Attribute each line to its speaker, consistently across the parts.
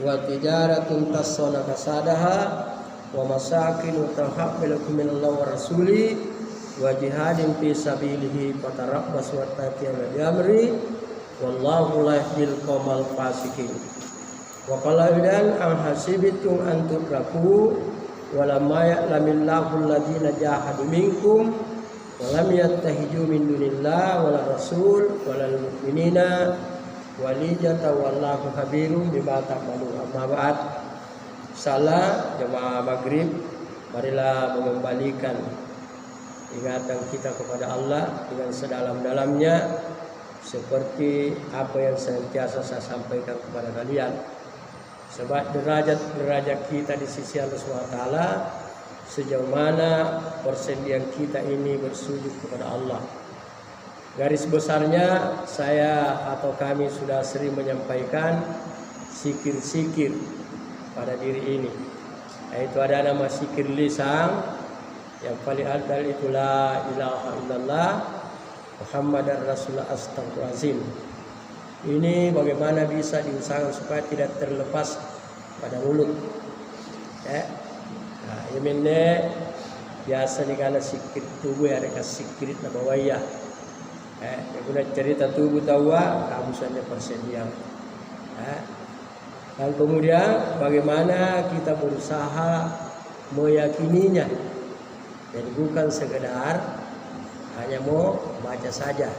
Speaker 1: wa tijaratun tasawna kasadaha wa masakin tahabbilakum minallahi wa rasuli wa jihadin fi sabilihi fatarabbasu wattaqina bi amri wallahu la yahdil qaumal fasiqin. Wa qala idan am hasibitum an tudraku wa lam ya'lamillahu alladziina jahadu minkum wa lam yattahiju min dunillahi wala rasul wala mu'minina walijata wallahu khabirun bima ta'malun. Amma ba'd. Salah jemaah maghrib, marilah mengembalikan ingatan kita kepada Allah dengan sedalam-dalamnya seperti apa yang senantiasa saya sampaikan kepada kalian. Sebab derajat kita di sisi Allah SWT sejauh mana persendian kita ini bersujud kepada Allah. Garis besarnya saya atau kami sudah sering menyampaikan zikir-zikir pada diri ini. Yaitu ada nama zikir lisan yang paling adal itu la ilaha illallah Muhammadar Rasulullah Astagfirullahaladzim. Ini bagaimana bisa diusahakan supaya tidak terlepas pada mulut. Nah, ini biasa dikala zikir tubuh ada zikir nabawiyah. Guna cerita tubuh tawa kamusannya persediaan. Dan kemudian bagaimana kita berusaha meyakininya. Jadi bukan sekedar hanya mau baca saja.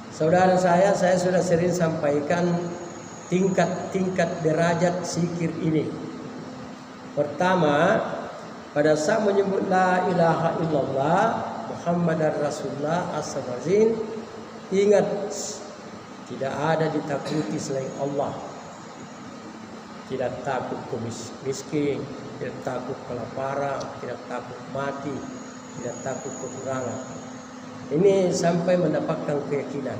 Speaker 1: Saudara saya sudah sering sampaikan tingkat-tingkat derajat zikir ini. Pertama, pada saat menyebut la ilaha illallah Muhammadar Rasulullah Astagfirullahaladzim, ingat tidak ada ditakuti selain Allah. Tidak takut miskin, tidak takut kelaparan, tidak takut mati, tidak takut kekurangan. Ini sampai mendapatkan keyakinan.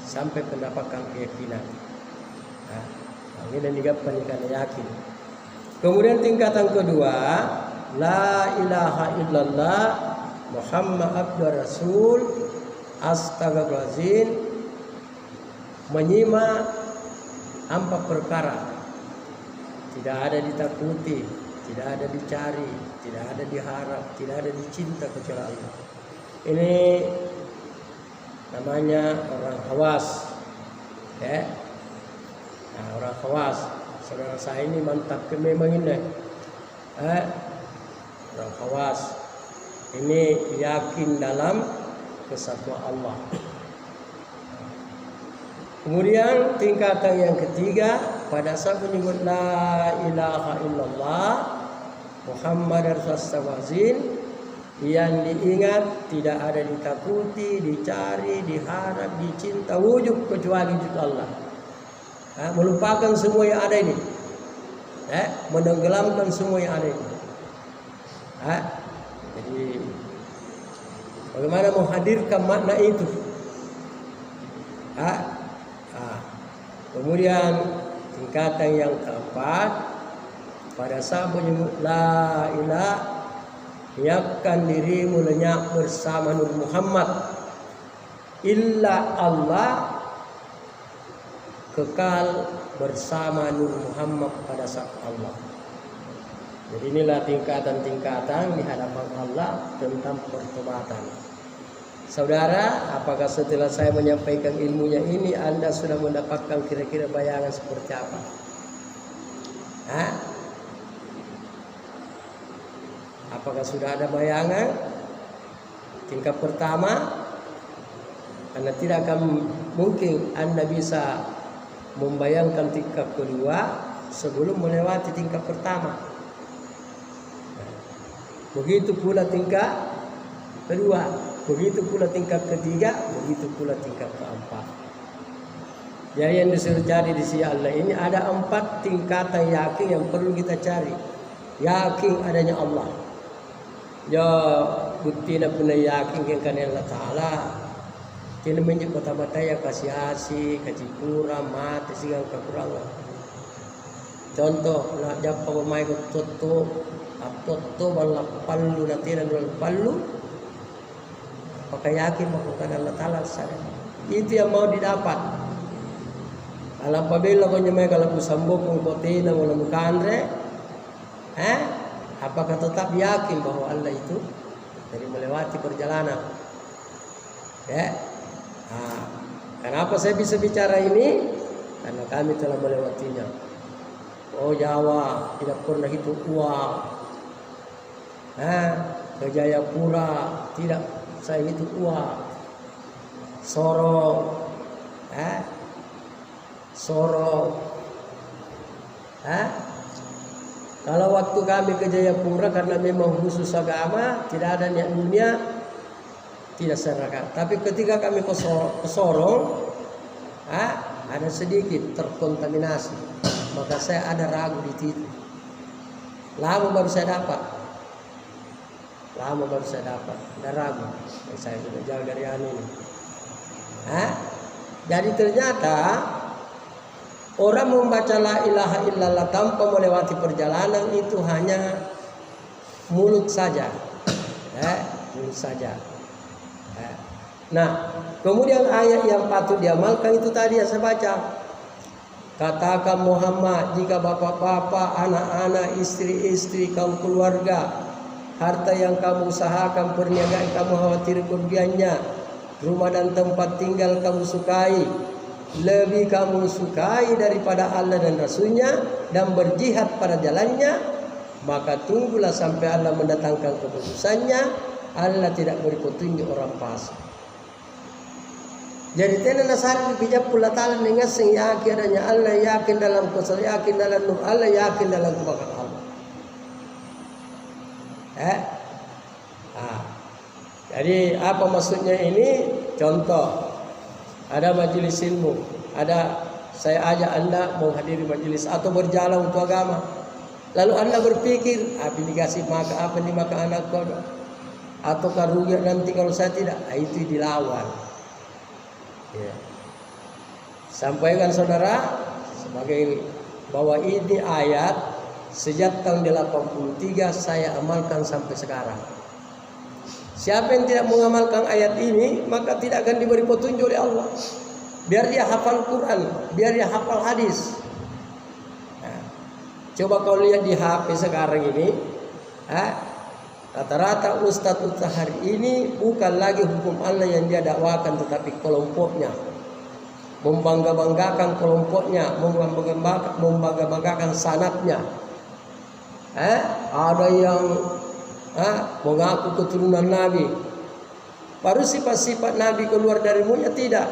Speaker 1: Sampai mendapatkan keyakinan. Nah, ini dan juga pernikahan yakin. Kemudian tingkatan kedua, la ilaha illallah Muhammad abdur rasul astagfirullahaladzim, menyimak empat perkara. Tidak ada ditakuti, tidak ada dicari, tidak ada diharap, tidak ada dicinta kecuali Allah. Ini namanya orang khawas. Nah, orang khawas. Saudara saya ini mantap memang ini. Orang khawas ini yakin dalam kesatuan Allah. Kemudian tingkatan yang ketiga, pada saat menyebut la ilaha illallah Muhammadar Rasulullah, yang diingat tidak ada ditakuti, dicari, diharap, dicinta, wujud kecuali wujud Allah. Melupakan semua yang ada ini, menenggelamkan semua yang ada ini. Jadi bagaimana menghadirkan makna itu? Kemudian tingkatan yang keempat, pada saat menyebut la ilaha, niatkan dirimu lenyap bersama Nur Muhammad, illa Allah, kekal bersama Nur Muhammad pada saat Allah. Jadi inilah tingkatan-tingkatan di hadapan Allah tentang pertobatan. Saudara, apakah setelah saya menyampaikan ilmunya ini Anda sudah mendapatkan kira-kira bayangan seperti apa? Apakah sudah ada bayangan? Tingkat pertama, karena tidak akan mungkin Anda bisa membayangkan tingkat kedua sebelum melewati tingkat pertama. Begitu pula tingkat kedua, begitu pula tingkat ketiga, begitu pula tingkat keempat. Jadi yang disuruh cari di sisi Allah ini ada 4 tingkatan yakin yang perlu kita cari. Yakin adanya Allah. Ya bukti nak pun yakin kan Allah Taala. Kini menjadi kota bataya kasih asi, kasih kurang, mati segala kekurangan. Contoh nak japa pemain toto bala pallu nanti dan pallu. Apakah yakin bahwa Allah Taala sadar? Itu yang mau didapat. Alam pabila ko nyamay kalau kusambok kung kote na walang kanre, apakah tetap yakin bahwa Allah itu dari melewati perjalanan? Ya, kenapa saya bisa bicara ini? Karena kami telah melewatinya. Oh Jawa tidak pernah hitung uang. Ke Jayapura tidak saya hitung uang. Sorong, Sorong. Kalau waktu kami ke Jayapura karena memang khusus agama, tidak ada niat dunia, tidak serahkan. Tapi ketika kami ke Sorong, ada sedikit terkontaminasi, maka saya ada ragu di situ. Lama baru saya dapat, ada ragu. Saya sudah jauh dari anu ini. Jadi ternyata orang membaca la ilaha illallah tanpa melewati perjalanan itu hanya mulut saja, mulut saja. Nah, kemudian ayat yang patut diamalkan itu tadi yang saya baca. Katakan Muhammad, jika bapak-bapak, anak-anak, istri-istri, kaum keluarga, harta yang kamu usahakan, perniagaan kamu khawatir kerugiannya, rumah dan tempat tinggal kamu sukai, lebih kamu sukai daripada Allah dan Rasulnya, dan berjihad pada jalannya, maka tunggulah sampai Allah mendatangkan keputusannya. Allah tidak beri petunjuk orang fasik. Jadi tena nasar bijak pula taala nengasing yakin adanya Allah, yakin dalam kuasa, yakin dalam nur Allah, yakin dalam kebaikan Allah. Jadi apa maksudnya ini? Contoh, ada majelis ilmu, saya ajak Anda menghadiri majelis atau berjalan untuk agama. Lalu Anda berpikir, dikasih maka apa nih maka anak kau, atau rugi nanti kalau saya tidak, itu dilawan. Ya. Sampaikan saudara sebagai bahwa ini ayat sejak tahun 83 saya amalkan sampai sekarang. Siapa yang tidak mengamalkan ayat ini maka tidak akan diberi petunjuk oleh Allah. Biar dia hafal Quran, biar dia hafal hadis. Coba kau lihat di HP sekarang ini, rata-rata ustadz hari ini bukan lagi hukum Allah yang dia dakwakan, tetapi kelompoknya, membangga-banggakan kelompoknya, membangga-banggakan sanatnya. Ada yang mengaku keturunan Nabi, baru sifat-sifat Nabi keluar dari mulutnya tidak.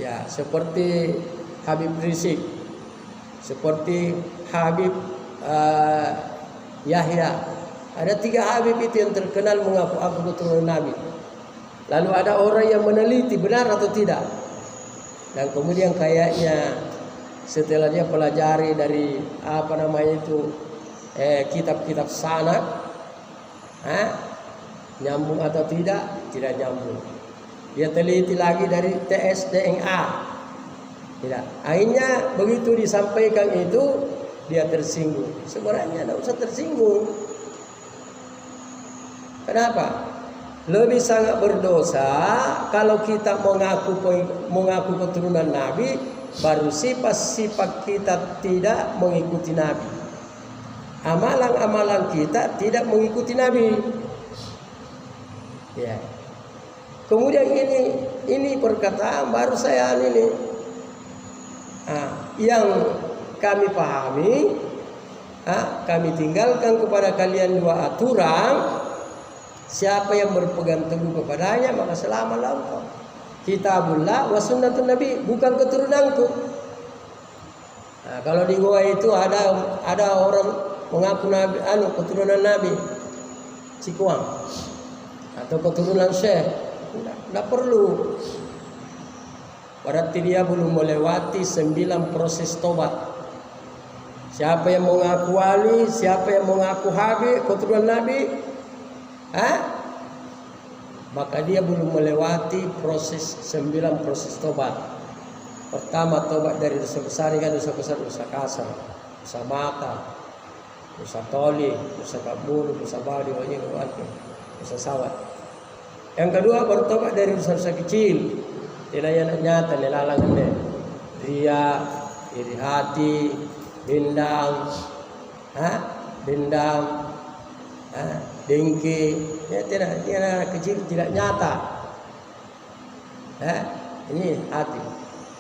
Speaker 1: Ya, seperti Habib Rizik, seperti Habib Yahya. Ada 3 Habib itu yang terkenal mengaku keturunan Nabi. Lalu ada orang yang meneliti benar atau tidak. Dan kemudian kayaknya setelah dia pelajari dari kitab-kitab sanad, nyambung atau tidak nyambung. Dia teliti lagi dari TS, DNA. Tidak. Akhirnya begitu disampaikan itu dia tersinggung. Sebenarnya tidak usah tersinggung. Kenapa? Lebih sangat berdosa kalau kita mengaku keturunan Nabi, baru sifat-sifat kita tidak mengikuti Nabi. Amalan-amalan kita tidak mengikuti Nabi. Ya. Kemudian ini perkataan baru saya ini. Yang kami pahami, kami tinggalkan kepada kalian 2 aturan. Siapa yang berpegang teguh kepadanya maka selamatlah engkau. Kitabullah wa sunnatun Nabi, bukan keturunanku. Kalau di gua itu ada orang mengaku Nabi, keturunan Nabi Cikuang atau keturunan Syekh, tidak perlu. Berarti dia belum melewati 9 proses tobat. Siapa yang mengaku wali, siapa yang mengaku Habib, keturunan Nabi, maka dia belum melewati proses 9 proses tobat. Pertama, tobat dari dosa besar, kan dosa besar, dosa kasar, dosa mata, dosa toli, dosa kabur, dosa badi, dosa sawat. Yang kedua, bertobat dari dosa-dosa kecil, tidak yang nyata, nelalang, ria, iri hati, dendam, dendam, dengki, ya, tidak kecil, tidak nyata. Ini hati.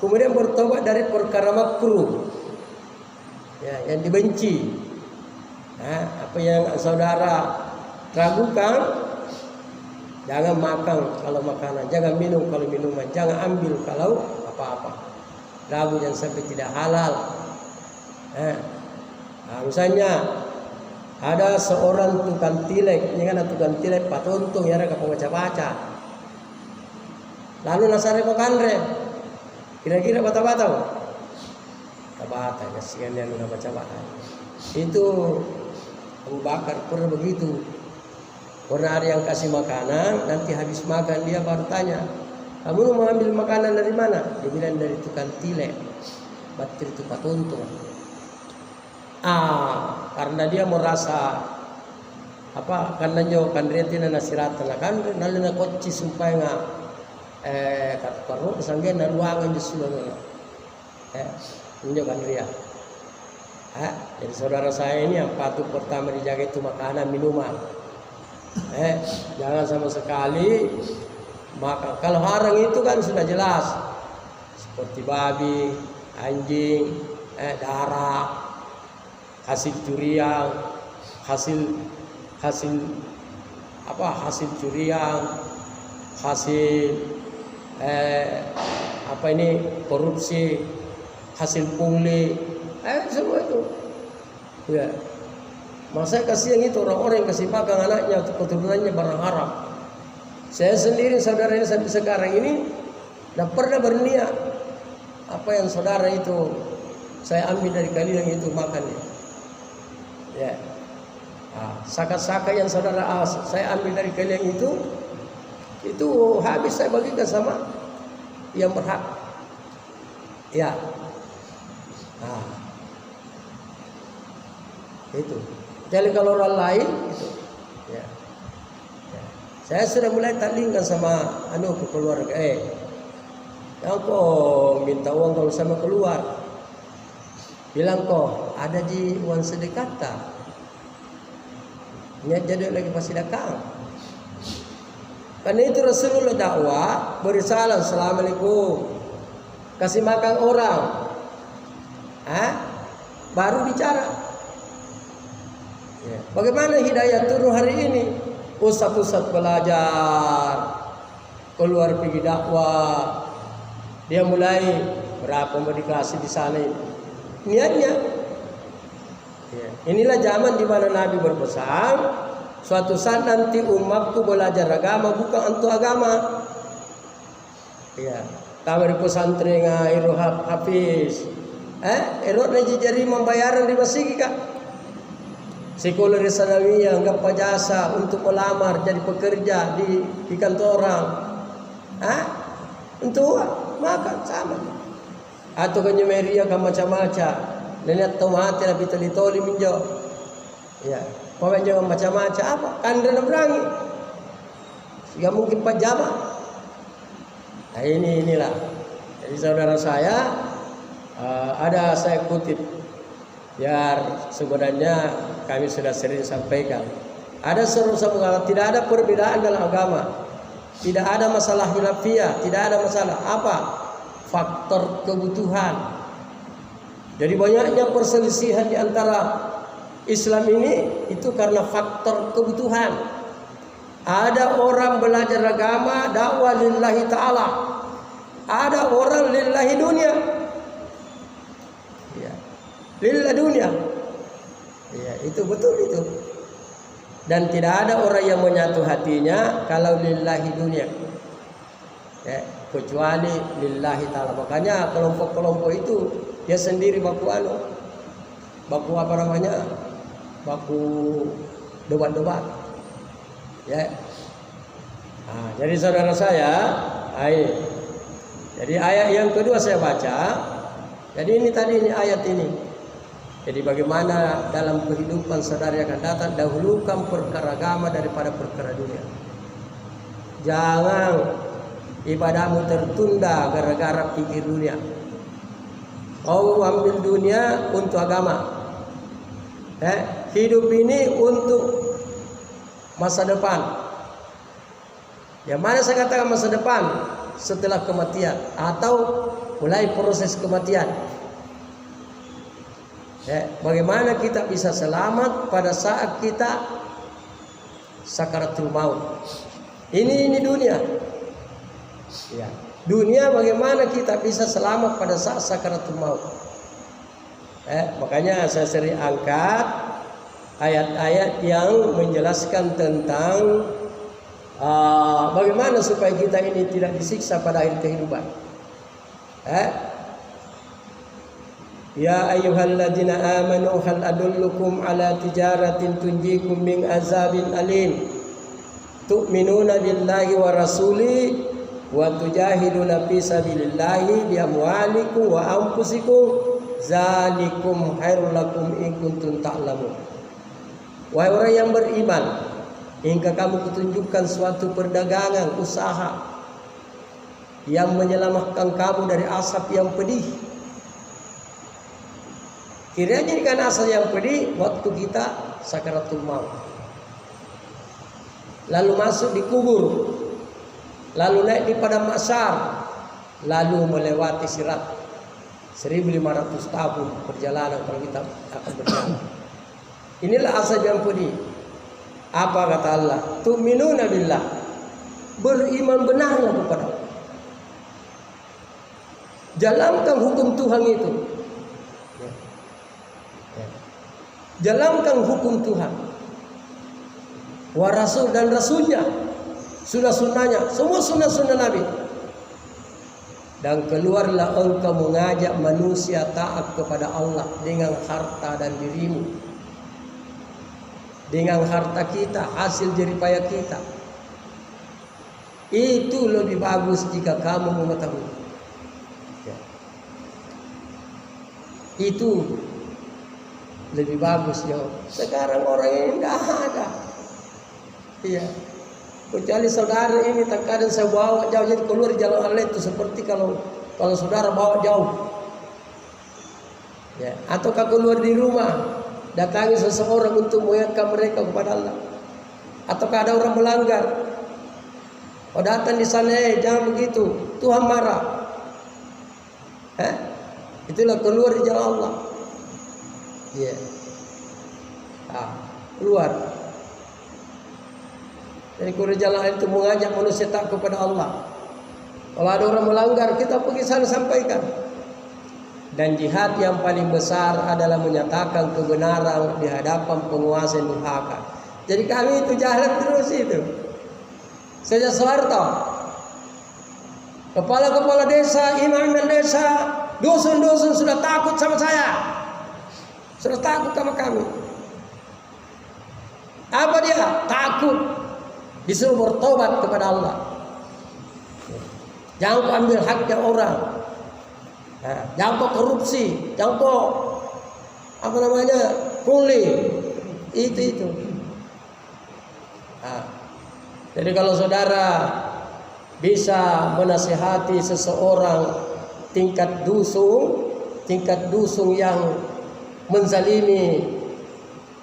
Speaker 1: Kemudian bertobat dari perkara makruh, ya, yang dibenci. Apa yang saudara ragukan, jangan makan kalau makanan, jangan minum kalau minuman, jangan ambil kalau apa-apa. Ragu yang sampai tidak halal. Misalnya ada seorang tukang tilek, ini kan tukang tilek patuntung ya reka baca-baca. Lalu nasare makanre, kira-kira bata-bata. Bata, kasihan yang udah baca-baca. Itu Abu Bakar pernah begitu. Pernah ada yang kasih makanan, nanti habis makan dia baru tanya, kamu mau ambil makanan dari mana? Dia bilang dari tukang tilek, batir itu patuntung. Karena dia merasa apa? Karena nyo kan dia tina nasiratan kan, nalina koci supaya nggak katakan sanggen na ruangan di sulung. Nyo kan dia. Jadi saudara saya ini yang patut pertama dijaga itu makanan minuman. Jangan sama sekali makan. Kalau haram itu kan sudah jelas, seperti babi, anjing, darah, hasil curian, hasil curian, hasil korupsi, hasil pungli, semua itu. Ya. Masa kasihan itu orang-orang yang kasih makan anaknya atau keturunannya barang haram. Saya sendiri saudara ini sampai sekarang ini tidak pernah berniat apa yang saudara itu saya ambil dari kalian itu makan. Ya. Saka-saka yang saudara saya ambil dari kalian itu habis saya bagikan sama yang berhak. Ya. Itu. Jadi kalau orang lain itu, ya. Saya sudah mulai tandingkan sama ke keluarga. Yang kok minta uang kalau sama keluar, bilang kok ada di uang sedekah tak? Niat jadi lagi pasti datang. Karena itu Rasulullah dakwah beri salam, assalamualaikum, kasih makan orang, baru bicara. Ya. Bagaimana hidayah turun hari ini? Ustaz-ustaz belajar, keluar pergi dakwah, dia mulai berapa mau dikasih di sana niatnya. Ya. Inilah zaman di mana Nabi berpesan, suatu saat nanti umatku belajar agama bukan untuk agama. Ya, kamar di pesantren iroh hafiz, erot jari membayaran di masjid kak. Sekolah Risalawiyah anggap jasa untuk melamar jadi pekerja di kantoran. Untuk makan sama. Atau kenyemeria kan macam-macam. Lihat tomate tapi toli minjo. Ya, pokoknya jangan macam-macam apa? Kan dia berangi. Sehingga mungkin pajama. Nah inilah. Jadi saudara saya ada saya kutip. Biar sebenarnya kami sudah sering sampaikan. Ada seru tidak ada perbedaan dalam agama. Tidak ada masalah khilafiyah, tidak ada masalah apa? Faktor kebutuhan. Jadi banyaknya perselisihan di antara Islam ini itu karena faktor kebutuhan. Ada orang belajar agama dakwah lillahi ta'ala. Ada orang lillahi dunia. Lillah dunia. Ya, itu betul itu. Dan tidak ada orang yang menyatu hatinya kalau lillahi dunia. Ya, kecuali lillahi ta'ala. Makanya kelompok-kelompok itu dia sendiri baku apa namanya? Baku debat-debat. Ya. Jadi saudara saya, jadi ayat yang kedua saya baca. Jadi ini ayat ini. Jadi bagaimana dalam kehidupan saudara yang akan datang, dahulukan perkara agama daripada perkara dunia. Jangan ibadahmu tertunda gara-gara pikir dunia. Kau ambil dunia untuk agama. Hidup ini untuk masa depan. Yang mana saya katakan masa depan? Setelah kematian atau mulai proses kematian. Bagaimana kita bisa selamat pada saat kita sakaratul maut. Ini dunia. Ya. Dunia bagaimana kita bisa selamat pada saat sakaratul maut. Makanya saya sering angkat ayat-ayat yang menjelaskan tentang bagaimana supaya kita ini tidak disiksa pada akhir kehidupan. Ya ayyuhalladzina amanu hal adullukum ala tijaratin tunjikum min azabin alim tu'minuna billahi wa rasuli wa tujahiduna fi sabilillahi bi amwalikum wa anfusikum zalikum khairul lakum in kuntum ta'lamun. Wahai orang yang beriman, hingga kamu kutunjukkan suatu perdagangan usaha yang menyelamatkan kamu dari asap yang pedih. Kiranya kan asap yang pedih waktu kita sakaratul maut, lalu masuk di kubur, lalu naik di padang mahsyar, lalu melewati sirat 1500 tahun perjalanan kalau kita akan berjalan. Inilah asap yang pedih. Apa kata Allah? Tu'minuna billah, beriman benarlah kepada Allah. Jalankan hukum Tuhan itu. Jalankan hukum Tuhan. Wa rasul dan rasulnya, sunnah-sunnahnya, semua sunnah-sunnah Nabi. Dan keluarlah engkau mengajak manusia taat kepada Allah dengan harta dan dirimu, dengan harta kita, hasil jeripaya kita. Itu lebih bagus jika kamu mengetahui. Itu lebih bagus ya. Sekarang orang ini tidak ada. Iya. Kecuali saudara ini terkadang saya bawa jauh, jadi keluar jalan Allah itu seperti kalau saudara bawa jauh. Ya. Ataukah keluar di rumah, datangi seseorang untuk mengingatkan mereka kepada Allah. Ataukah ada orang melanggar, oh datang di sana, jangan begitu, Tuhan marah. Itulah keluar di jalan Allah. Ya, keluar. Jadi keluar jalan itu mengajak manusia tak kepada Allah. Kalau ada orang melanggar, kita pergi sana sampaikan. Dan jihad yang paling besar adalah menyatakan kebenaran di hadapan penguasa yang durhaka. Jadi kami itu jalan terus itu. Sejak Soeharto, kepala-kepala desa, imam-imam desa, dusun-dusun sudah takut sama saya. Sudah takut sama kami. Apa dia? Takut. Disuruh bertobat kepada Allah. Jangan ambil haknya orang. Jangan korupsi. Jangan pungli. Itu. Jadi kalau saudara bisa menasihati seseorang tingkat dusun yang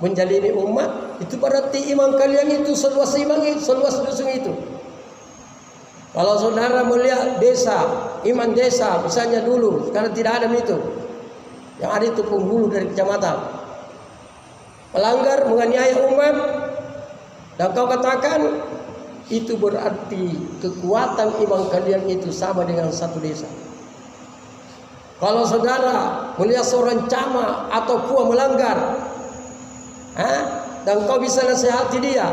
Speaker 1: menjalimi umat, itu berarti iman kalian itu seluas dusun itu. Kalau saudara melihat desa, iman desa misalnya dulu, sekarang tidak ada itu. Yang ada itu penghulu dari kecamatan melanggar, menganiaya umat, dan kau katakan itu berarti kekuatan iman kalian itu sama dengan satu desa. Kalau saudara melihat seorang camat atau puan melanggar, dan kau bisa nasihati dia,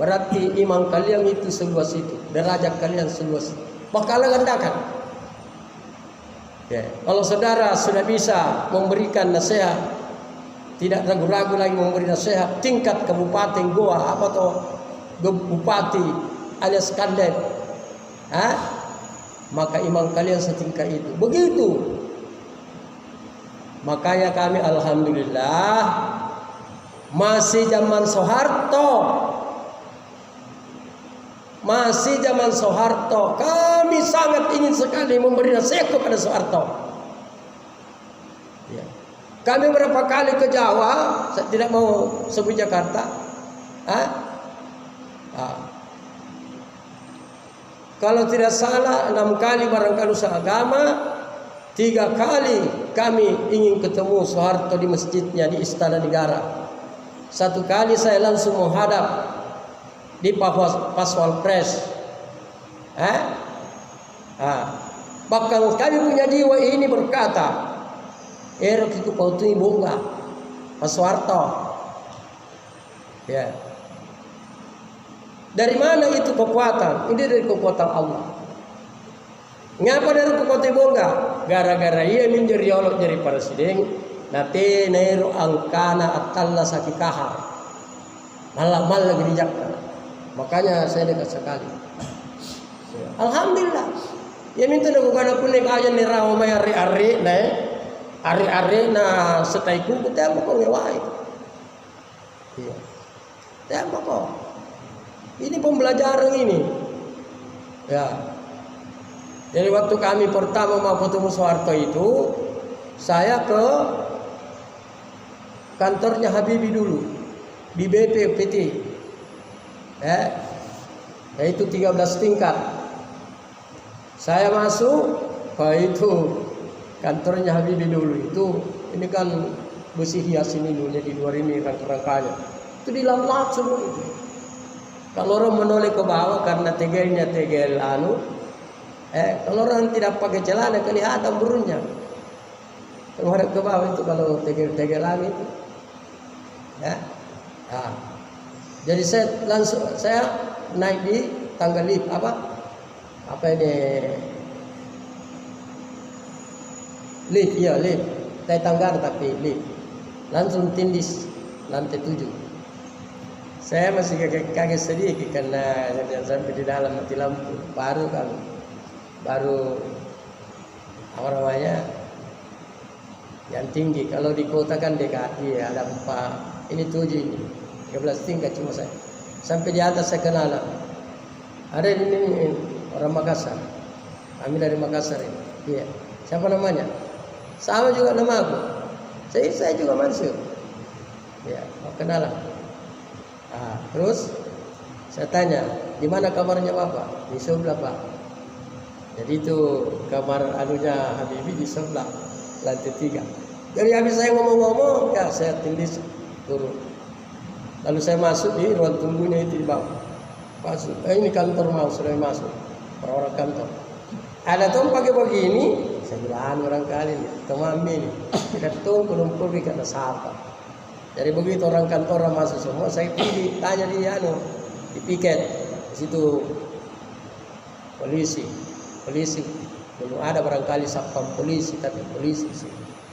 Speaker 1: berarti iman kalian itu seluas itu, derajat kalian seluas itu. Bakalan gandakan. Kalau saudara sudah bisa memberikan nasihat, tidak ragu-ragu lagi memberi nasihat tingkat kabupaten Goa bupati alias kandet, maka iman kalian setingkat itu. Begitu. Makanya kami alhamdulillah masih zaman Soeharto, kami sangat ingin sekali memberi nasihat kepada Soeharto. Ya. Kami berapa kali ke Jawa, saya tidak mau sebut Jakarta. Kalau tidak salah 6 kali barangkali seagama, 3 kali kami ingin ketemu Soeharto di masjidnya di Istana Negara. 1 kali saya langsung menghadap di Paswal Pres. Bahkan kami punya jiwa ini berkata, erok itu kau tuh bunga Pak Soeharto. Ya. Dari mana itu kekuatan? Ini dari kekuatan Allah. Ngapa dari kekuatan bunga? Gara-gara ia menjadi olok jadi presiden. Nate nero angkana atalla sakikaha. Malah lagi dijakkan. Makanya saya dekat sekali. Alhamdulillah. Ya minta lakukan aku nek aja ni rawa may ari-ari na setaiku kita mau ngewai. Iya. Tembak kok. Ini pembelajaran ini. Ya. Jadi waktu kami pertama mau ketemu Soeharto itu, saya ke kantornya Habibie dulu di BPPT. Yaitu 13 tingkat. Saya masuk ke itu kantornya Habibie dulu. Ini kan besi hias ini dulunya di luar ini rangka-rangkanya. Itu dilap-lap semua itu. Kalau orang menoleh ke bawah karena tegelnya tegel kalau orang tidak pakai celana kelihatan burungnya. Kalau ke bawah itu kalau tegel itu. Ya. Nah. Jadi saya naik di tangga lift apa ini lift, iya lift. Saya tangga tapi lift. Langsung tindis lantai 7. Saya masih kaget sedikit karena sampai di dalam mati lampu. Baru apa namanya yang tinggi. Kalau di kota kan DKI ada 4, ini 7 ini 13 tingkat cuma saya. Sampai di atas saya kenal. Ada ini orang Makassar. Kami dari Makassar ini. Iya. Siapa namanya? Sama juga nama aku. Saya juga masuk. Ya, kenalan. Terus saya tanya, di mana kamarnya Bapak? Di sebelah Pak. Jadi itu kamar anunya Habibie di sebelah lantai 3. Jadi habis saya ngomong-ngomong, ya saya tindis turun. Lalu saya masuk di ruang tunggunya itu di bawah. Masuk. Ini kantor mau sudah masuk. Orang kantor. Ada tuh pakai begini, saya bilang orang kali ini, teman ini, kita tunggu kumpul karena siapa. Jadi begitu orang kantor masuk semua, saya pilih tanya dia di piket di situ polisi belum ada barangkali satpam polisi tapi polisi sih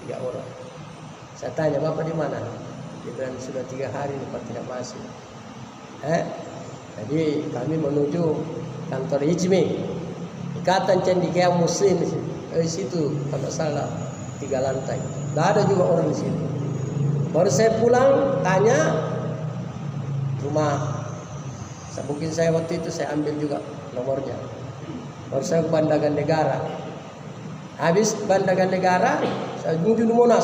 Speaker 1: 3 orang. Saya tanya Bapak di mana? Dia bilang sudah 3 hari Bapak tidak masuk. Jadi kami menuju kantor IJMI Ikatan Cendekia Muslim di situ kalau salah 3 lantai. Tidak ada juga orang di situ. Baru saya pulang tanya rumah. Mungkin saya waktu itu saya ambil juga nomornya. Baru saya ke Bandagan Negara. Habis Bandagan Negara saya menuju Monas.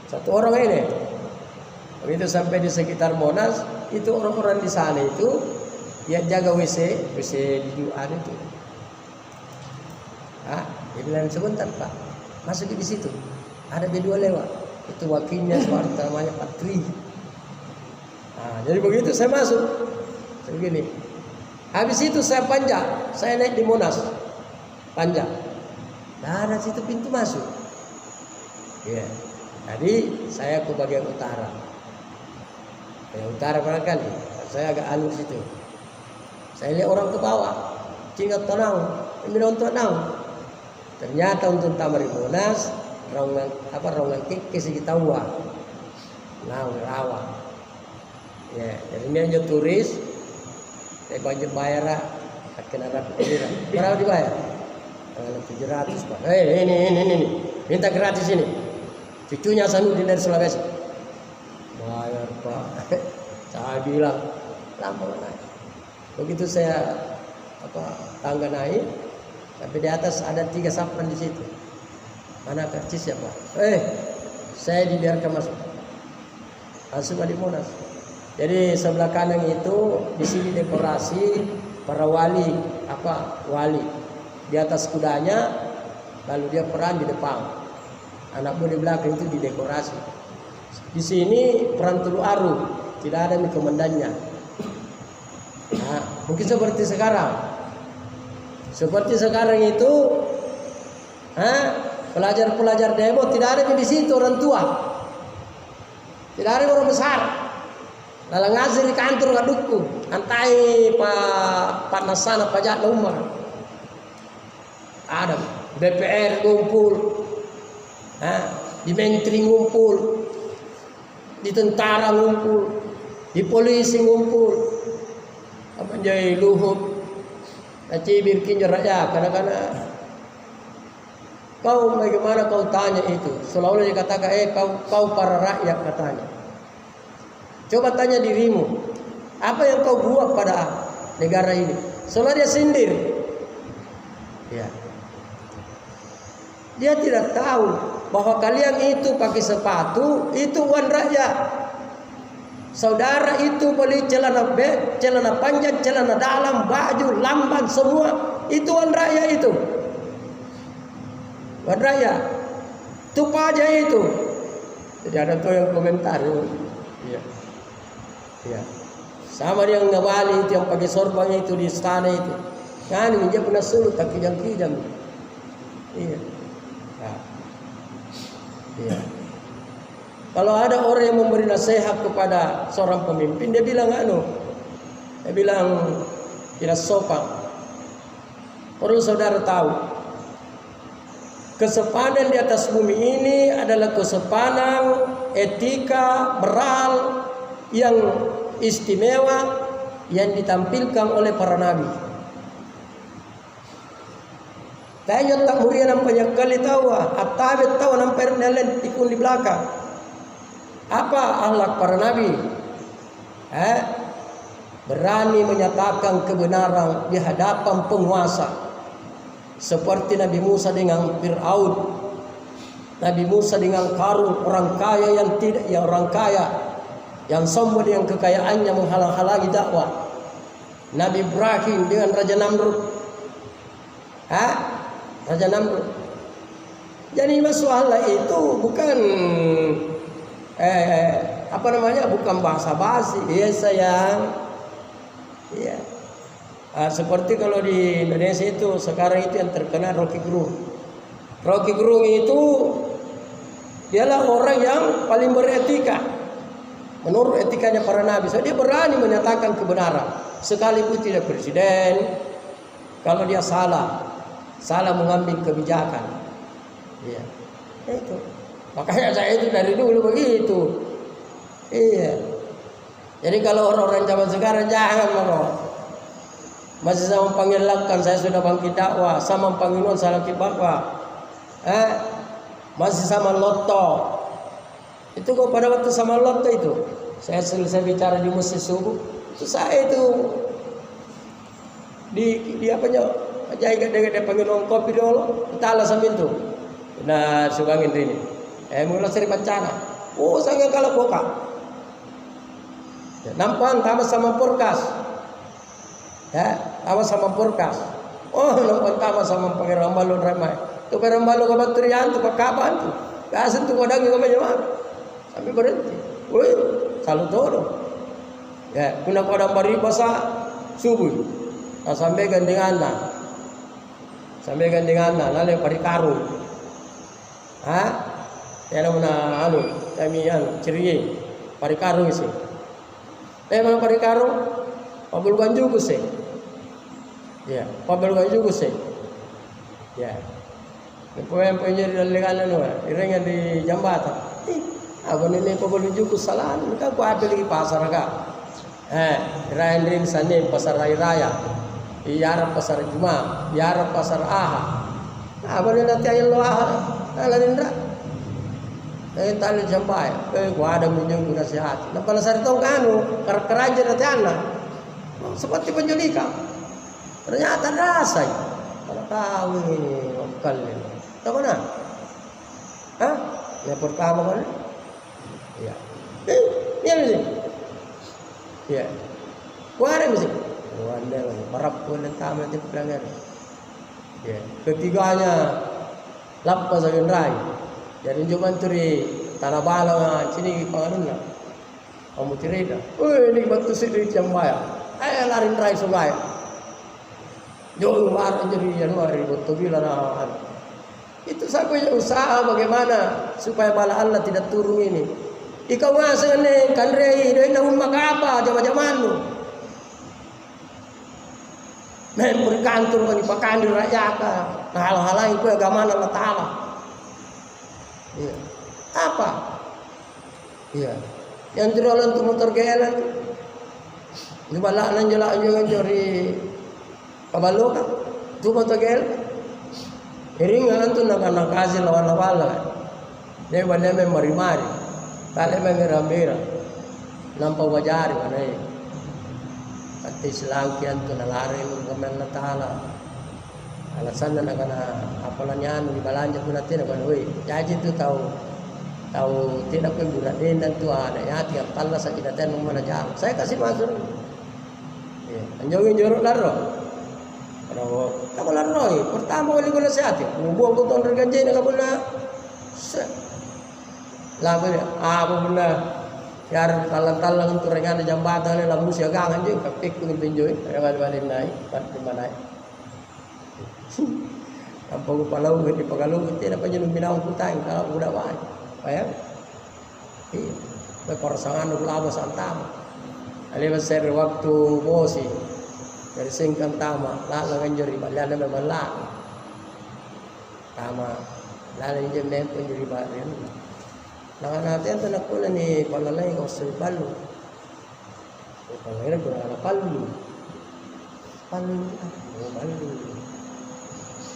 Speaker 1: 1 orang ini. Begitu sampai di sekitar Monas, itu orang-orang di sana itu dia jaga WC di Juan itu. Dia bilang sebentar Pak, masuk di situ. Ada B2 lewat. Itu wakilnya Soeharto namanya Patri. Jadi begitu saya masuk begini. Habis itu saya panjat, saya naik di Monas panjat. Ada situ pintu masuk. Ya, jadi saya ke bagian utara. Bagian utara barangkali. Saya agak anu situ. Saya lihat orang ke bawah, tinggal tenang, menonton tenang. Ternyata untuk Tamari Monas rongan keke segitu tawa rawa ya jadi ini hanya turis saya bayar kena rapi berapa dibayar 700 Pak. Ini minta gratis ini cucunya Sanudin dari Sulawesi bayar Pak. Saya bilang lama naik begitu saya tangga naik sampai di atas ada 3 sampan di situ. Anak kecil siapa? Saya dibiarkan masuk. Masuk di Monas. Jadi sebelah kanan itu di sini dekorasi para wali, wali di atas kudanya, lalu dia peran di depan. Anak buah di belakang itu didekorasi. Di sini peran Tulu Aru, tidak ada komandannya. Nah, mungkin seperti sekarang. Seperti sekarang itu, pelajar-pelajar demo tidak ada di situ orang tua. Tidak ada orang besar. Lalu ngajar di kantor ngadukku, antai Pak Nasana pajak nomor. Ada DPR ngumpul, di menteri ngumpul, di tentara ngumpul, di polisi ngumpul, apa jadi Luhut, cibir kinjar rakyat, kadang-kadang. Kau bagaimana kau tanya itu? Seolah-olah dikatakan, kau para rakyat katanya. Coba tanya dirimu, apa yang kau buat pada negara ini? Seolah dia sindir. Ya. Dia tidak tahu bahwa kalian itu pakai sepatu, itu uang rakyat. Saudara itu beli celana panjang, celana dalam, baju, lamban, semua itu uang rakyat itu. Uang rakyat. Itu pajak itu. Jadi ada tuh yang komentar. Iya. Ya. Sama dia yang ngawali itu yang pakai sorbannya itu di istana itu. Kan dia pernah sulut tak kijang-kijang. Iya. Nah. Iya. Kalau ada orang yang memberi nasihat kepada seorang pemimpin, dia bilang tidak sopan. Perlu saudara tahu, kesepanan di atas bumi ini adalah kesepanan etika, moral yang istimewa yang ditampilkan oleh para nabi. Tanya tak muria nampaknya kali tahu, abtabet tahu nampak nelen ikut di belakang. Apa akhlak para nabi? Berani menyatakan kebenaran di hadapan penguasa. Seperti Nabi Musa dengan Fir'aun, Nabi Musa dengan Qarun, orang kaya yang sombong dengan kekayaannya menghalang-halangi dakwah. Nabi Ibrahim dengan Raja Namrud. Raja Namrud. Jadi masalah itu bukan bukan bahasa basi. Iya sayang. Iya. Seperti kalau di Indonesia itu sekarang itu yang terkenal Rocky Gerung. Rocky Gerung itu dialah orang yang paling beretika menurut etikanya para nabi. So, dia berani menyatakan kebenaran sekalipun tidak presiden. Kalau dia salah mengambil kebijakan. Iya. Itu. Makanya saya itu dari dulu begitu. Iya. Jadi kalau orang-orang zaman sekarang jangan masih sama panggil lakukan, saya sudah bangkit dakwah, sama panggilan saya lagi bakwa. Masih sama loto. Itu kok pada waktu sama loto itu, saya selesai bicara di masjid subuh, itu saya itu di apanya, jaga dengan panggilan kopi dulu, kita ala sambil itu. Nah, subangin ini. Mulai seri bencana. Saya kalau boka. Nampak tambah sama purkas. Awas sama purkas. Nampak tambah sama pangeran balon ramai. Tu pangeran balon ke baterian tu ke kapan tu. Kasih tu kodang ke mana sampai berhenti. Woi, salut todo. Ya, kuna kodang bari basa subuh. Sampai gandinganna. Lalu pari karung. Ya mana kami ceria pari karung isi. Mana pari karung? Pabulukan juga sih. Ya, pabulukan juga sih. Ya. Yang punya di dalam iringan di jambatan. Abang ini pabulukan juga salah. Mereka aku ambil lagi pasar agak. Rain sana pasar raya. Iarap pasar Jumat, iarap pasar Ahad. Abang ini nanti ayat lo Ahad. Lalindra. Tali sampai. Gua ada menyungguh nasihat. Nampak nasari tong kanu kerajaan nanti anak. Seperti penculikan. Ternyata dasar. Kalau tahu ini lokal ini. Tahu mana? Yang pertama kan, ya, ya mesti, ya, kuare mesti, wanda lagi, parap pun dan tamat itu pelanggan, ya, ketiganya, lapas agen rai, jadi cuma turi tanah balang sini panganan lah, kamu cerita, ini batu sini jambaya, larin rai sungai, jauh luar jadi januari betul bila itu saya punya usaha bagaimana supaya bala Allah tidak turun ini. Ikaw nga sa ganing kanrei dahil na makapa jama-jaman mo. Memori kantor ka ni pakandir raya ka. Nahalang-halang ko agama ng Allah Ta'ala. Iya. Apa? Iya. Yang tirolan tumotor gayalan. Di bala nang jala yung jori kabalo ka. Tumotor gayalan. Iringan tu nak kasi lawan-lawan. Dia balik mari-mari. Tali mengira-mira. Nampak wajari mana ini. Kati selangkian tu nalari mengamen Allah Ta'ala. Alasan nak kena apalannya anu di balanja pun nanti nak kena wei. Jadi tu tahu tidak pun budak dan tu ada ya tiap Allah saja datang mana jam. Saya kasih masuk. Ya, anjungin jorok laro. Kalau tak boleh roi, pertama kali kena sehat ya. Buang tu tahun regaji nak kena. Lalu apa benda? Biar talang-talang untuk rengan jambatan ni lalu siaga anjing kapik pun pinjoi. Balik naik, di mana? Kampung Palau di Pagalu kita dapat jenuh minang putang kalau budak baik. Bayang? Iya. Persangan dulu lama santam. Ali besar waktu bosi. Dari singkan tama, lalu nganjuri balian memang lah. Tama, lalu jem pun jadi balian. Langan natin tu nak pula ni palalay kau sepalu. Palalay guna ala palu. Palu.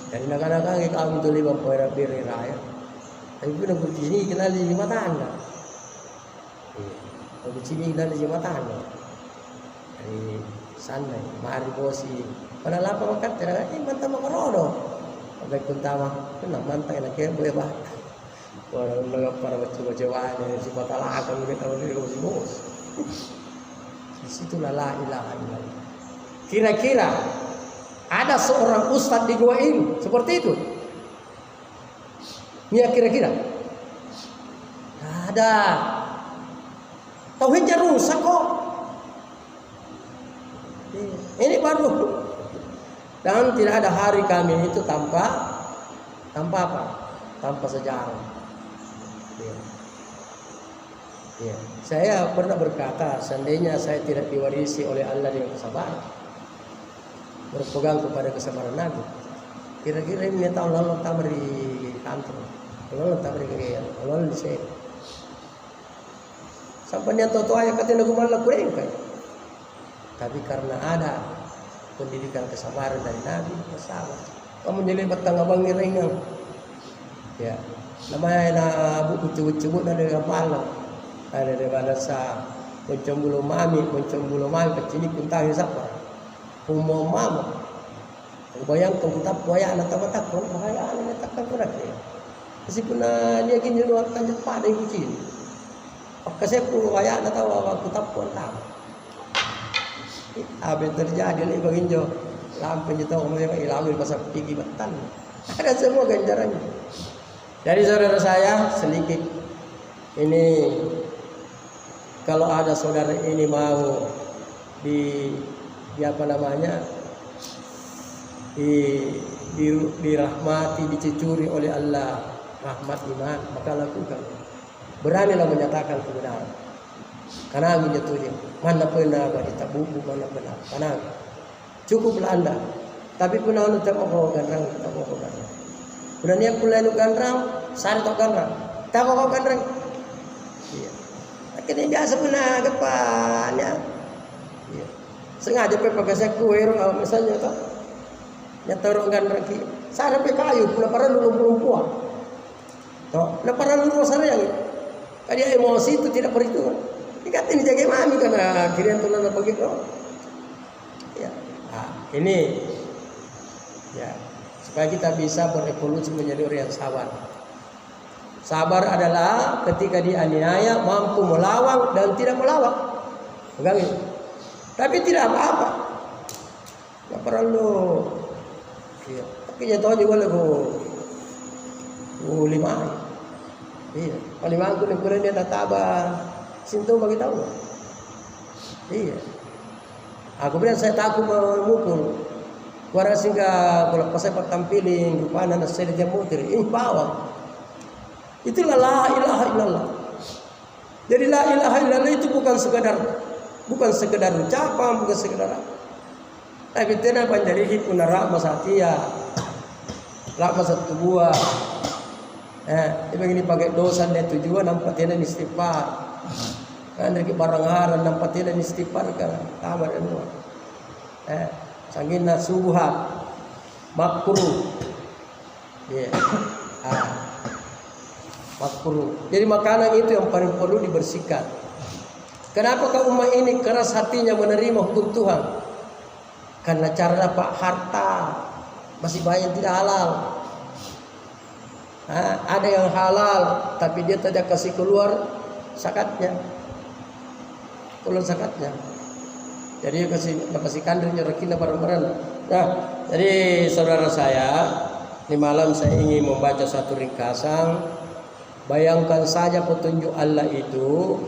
Speaker 1: Dari nakanakan ikaw tuli bang pera biri raya. Tapi pun aku sini kenal di jembatan lah. Aku sini kenal di jembatan lah. Dari sana, mari bosi. Pada lapang makan tidak mantap makarono. Sampai kuntama, kena mantap nak kaya boleh bah. Orang para baca-baca si patala akan kita boleh bos. Di situlah la ilaha illallah. Kira-kira ada seorang ustaz di gua ini seperti itu? Ya kira-kira? Ada. Tauhidnya rusak kok. Ini baru. Dan tidak ada hari kami itu tanpa apa? Tanpa sejarah. Ya. Saya pernah berkata, seandainya saya tidak diwarisi oleh Allah dengan kesabaran, berpegang kepada kesabaran Nabi, kira-kira ini tahun lalu tamat di kantor, lalu tamat di kerja, lalu di sini. Sampai dia tahu ayat kata nak malah kurang kan? Tapi karena ada pendidikan kesabaran dari Nabi, bersabar. Kamu jadi batang abang ringan. Ya, namanya na buku cubut-cubut dari kepala, ada dari balasa, mencembulu mami kecil kuntang siapa? Umum mama. Bayangkan kita puaya anak tamat pun bahaya anak takkan berat ya. Meskipun dia kini luar kan cepat dari kecil. Apakah saya pun puaya anak tahu apa kita pun tahu. Apa yang terjadi lagi baginjo lampu jatuh kemudian hilang di pasar tinggi batan. Ada semua ganjarannya. Jadi saudara saya sedikit ini kalau ada saudara ini mau di apa namanya dirahmati, dicucuri oleh Allah rahmat iman, maka lakukan. Beranilah menyatakan kebenaran. Karena aku jatuhnya mana pernah kita buku mana pernah karena cukuplah anda. Tapi pun anu tak mau ganrang, tak mau ganrang. Kemudian yang pula anu ganrang, sari tak ganrang, tak mau ganrang. Iya. Akhirnya biasa pernah depannya. Iya. Sengaja pakai saya kue, misalnya tak. Nyatorong ganrang ki. Sari pakai kayu, pula para lulu perempuan. Toh, para lulu sarang. Tadi emosi itu tidak perhitungan. Dikata ini jaga mami karena kirian tuh nana begitu. Ya, nah, ini ya supaya kita bisa berevolusi menjadi orang yang sabar. Sabar adalah ketika dianiaya mampu melawan dan tidak melawan. Pegang itu. Tapi tidak apa-apa. Nggak perlu. Iya. Tapi jatuh juga lagu. Lima. Iya. Paling aku nih kurang dia tak tabah. Sintu bagi tahu. Iya. Aku bilang saya takut memukul. Kuara sehingga kalau pas saya tampilin rupanya anak saya dia muter. Ini bawang. Itulah la ilaha illallah. Jadi la ilaha illallah itu bukan sekedar ucapan, bukan sekedar apa. Tapi tidak panjarihi puna rahmat satia, rahmat satu buah. Ini pakai dosa dan tujuan nampak tidak istighfar. Kan dari barang haram nampak tidak istighfar kan, tamat semua. Sangina subhat, makruh. Ya. Makruh. Jadi makanan itu yang paling perlu dibersihkan. Kenapa kaum umat ini keras hatinya menerima hukum Tuhan? Karena cara dapat harta masih banyak tidak halal. Ada yang halal tapi dia tidak kasih keluar zakatnya. Keluar zakatnya. Jadi dia kasih kandungnya rekina barang-barang. Nah, jadi saudara saya, di malam saya ingin membaca satu ringkasan. Bayangkan saja petunjuk Allah itu.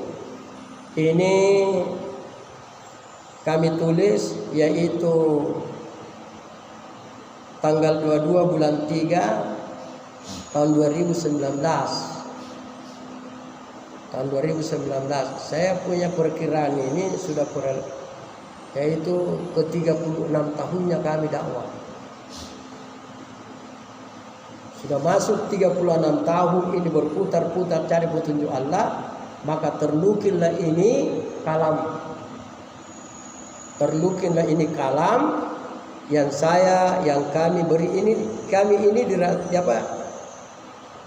Speaker 1: Ini kami tulis yaitu tanggal 22 bulan 3 tahun 2019. Tahun 2019. Saya punya perkiraan ini sudah kurang yaitu ke-36 tahunnya kami dakwah. Sudah masuk 36 tahun ini berputar-putar cari petunjuk Allah, maka terlukirlah ini kalam. Terlukirlah ini kalam yang kami beri ini,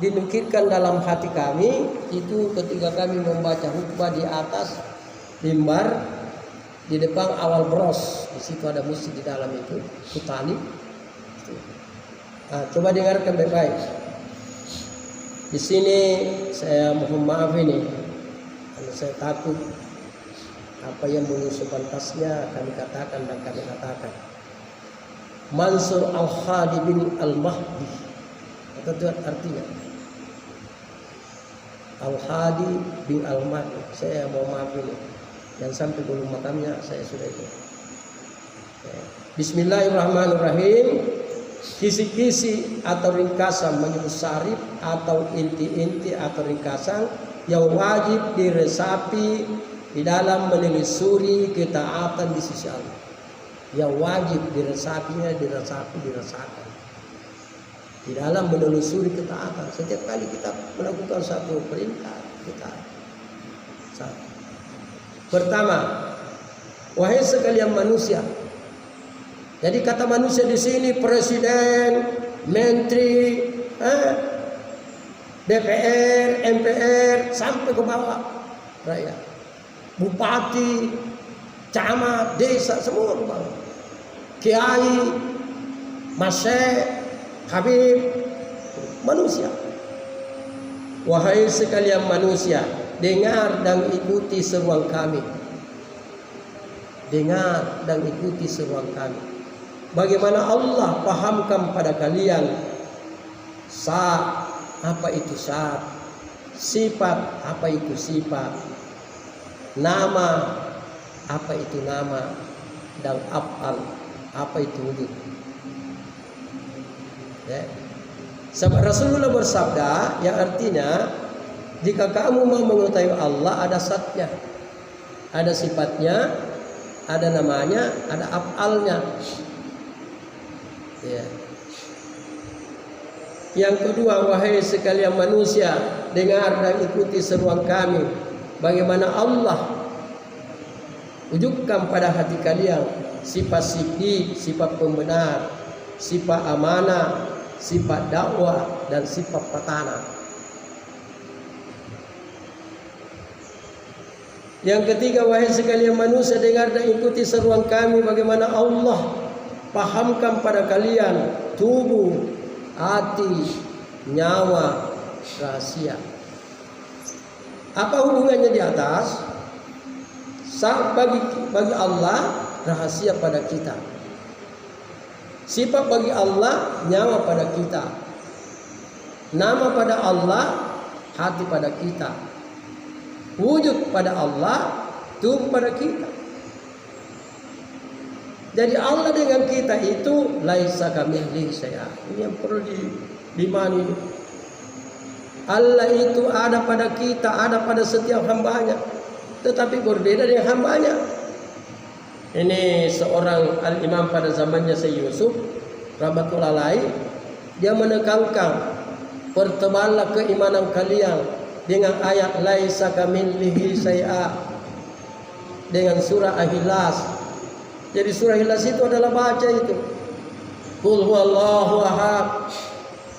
Speaker 1: dinukirkan dalam hati kami itu ketika kami membaca khutbah di atas mimbar di depan awal bros. Di situ ada musik di dalam itu, Kutani. Coba dengarkan baik-baik. Di sini saya mohon maaf ini, karena saya takut apa yang menyusul pantasnya kami katakan dan kami katakan. Mansur Al-Hadi bin Al-Mahdi. Apa itu artinya? Al-Hadi bin Al-Mahdi. Saya mohon maaf ini. Dan sampai belum makamnya saya sudah itu. Bismillahirrahmanirrahim. Kisi-kisi atau ringkasan menyebut sarif atau inti-inti atau ringkasan yang wajib diresapi di dalam menelusuri ketaatan di sisi Allah. Yang wajib diresapinya dirasakan di dalam menelusuri ketaatan. Setiap kali kita melakukan satu perintah kita satu. Pertama, wahai sekalian manusia. Jadi kata manusia di sini presiden, menteri, DPR, MPR sampai ke bawah rakyat, bupati, camat, desa semua ke bawah, kiai, masyayikh, habib, manusia. Wahai sekalian manusia, dengar dan ikuti seruan kami. Dengar dan ikuti seruan kami. Bagaimana Allah pahamkan pada kalian apa itu saat, sifat apa itu sifat, nama apa itu nama, dan af'al apa itu wujud. Ya. Rasulullah bersabda yang artinya jika kamu mau mengetahui Allah ada zatnya, ada sifatnya, ada namanya, ada af'alnya. Ya. Yang kedua, wahai sekalian manusia, dengar dan ikuti seruan kami. Bagaimana Allah wujudkan pada hati kalian sifat siddiq, sifat pembenar, sifat amanah, sifat dakwah, dan sifat patana. Yang ketiga, wahai sekalian manusia, dengar dan ikuti seruan kami. Bagaimana Allah pahamkan pada kalian tubuh, hati, nyawa, rahasia. Apa hubungannya di atas? Bagi Allah rahasia pada kita. Sifat bagi Allah nyawa pada kita. Nama pada Allah hati pada kita. Wujud pada Allah tubuh pada kita. Jadi Allah dengan kita itu laisa kamitslihi syai'un. Ini yang perlu dimani. Allah itu ada pada kita, ada pada setiap hambanya, tetapi berbeda dengan hambanya. Ini seorang al-imam pada zamannya Syekh Yusuf rahmatullah alaih, dia menekankan perteballah keimanan kalian dengan ayat laisa kamitslihi syai'a dengan surah Al-Ikhlas. Jadi surah Al-Ikhlas itu adalah baca itu. Qul huwallahu ahad.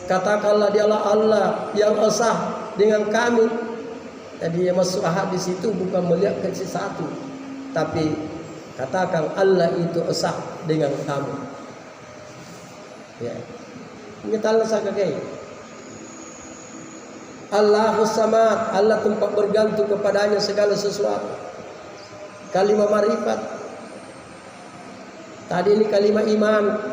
Speaker 1: Katakanlah dialah Allah yang esa dengan kami. Jadi yang masuk ahad di situ bukan melihat ke satu, tapi katakan Allah itu esa dengan kamu. Ya. Ini tahu saya kayak. Allahus Samad, Allah tempat bergantung kepadanya segala sesuatu. Kalimat marifat. Tadi ini kalimat iman.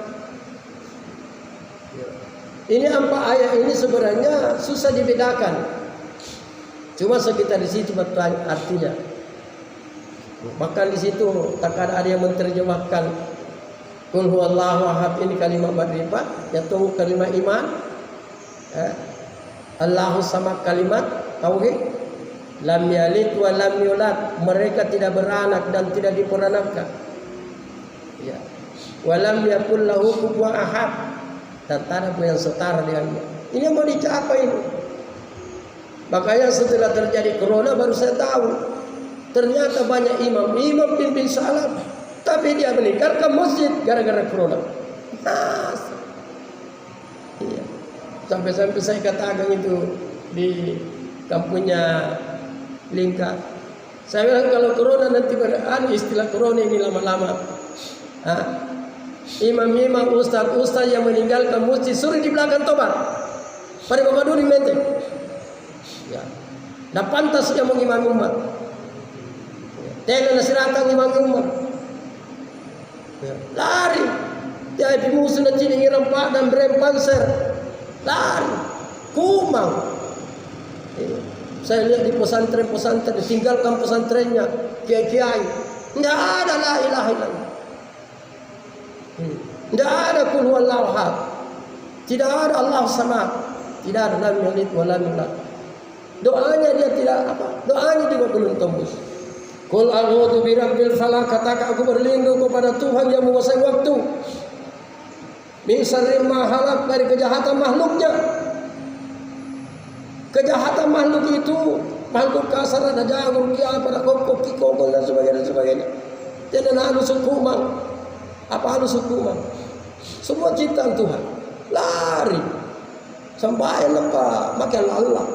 Speaker 1: Ini 4 ayat ini sebenarnya susah dibedakan. Cuma sekitar di situ betul artinya. Bahkan di situ takkan ada yang menerjemahkan Qul huwallahu ahad ini kalimat marifat, yaitu kalimat iman. Allahus Samad kalimat tauhid. Lam yalid wa lam yulad, mereka tidak beranak dan tidak diperanakkan. Ya. Wa lam yakul lahu kufuwan ahad, dan tak ada yang setara dengannya. Ini yang mau dicapai ini. Makanya setelah terjadi corona baru saya tahu ternyata banyak imam pimpin salat, tapi dia meninggalkan masjid gara-gara corona. Iya. Sampai-sampai saya katakan itu di kampungnya Lingkar. Saya bilang kalau corona nanti istilah corona ini lama-lama. Imam-imam, ustaz-ustaz yang meninggalkan masjid suruh di belakang tobat. Pada Bapak Duri mente. Ya. Dah pantas dia mengimami umat. Tengah nasiratan imam umat. Ya. Lari. Dia di musuh dan cini ngirampak dan berempanser. Lari. Kumang. Ya. Saya lihat di pesantren-pesantren ditinggalkan pesantrennya, kiai-kiai. Tidak ada la ilaha illallah. Tidak ada qul huwallahu ahad. Tidak ada Allahus Samad. Tidak ada lam yalid wa lam yulad. Doanya dia tidak apa? Doanya juga belum tembus. Qul a'udzu birabbil falaq, katakan aku berlindung kepada Tuhan yang menguasai waktu. Min syarri ma khalaq, dari kejahatan makhluknya. Kejahatan makhluk itu makhluk kasar, ada jagung, pada kokok, kikogol dan sebagainya. Jadi halus hukuman. Apa halus hukuman? Semua ciptaan Tuhan. Lari. Sampai lepas makan Allah.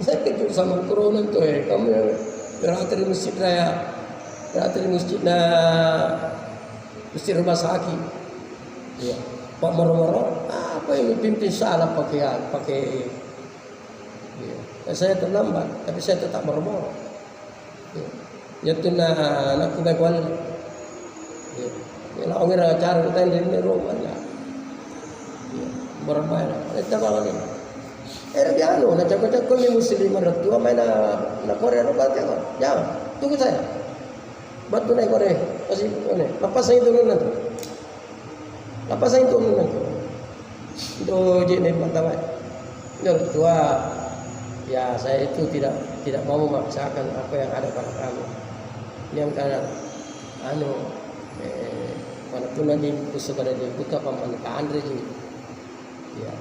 Speaker 1: Saya kecil sama corona itu kamu berhati di masjid raya, berhati di masjid rumah sakit. Ya. Pak moro-moro, apa ini pimpin salah pakai. Ya. Saya terlambat, tapi saya tetap moro-moro. Ya tu nak kubai kual. Ya. Ya orang yang cara kita ini rumah ya. Bermain. Kita kalau ni. Dia anu, nak cakap ni Muslim mertua main nak Korea nak baca kan? Jangan, tunggu saya. Batu naik Korea, masih ni. Lepas saya turun nanti. Lepas saya turun nanti. Itu je ni pertama. Mertua, ya saya itu tidak mau memaksakan apa yang ada pada kamu. Yang kadang anu, pada tu nanti pusaka dia buka pemanakan reji. Ya.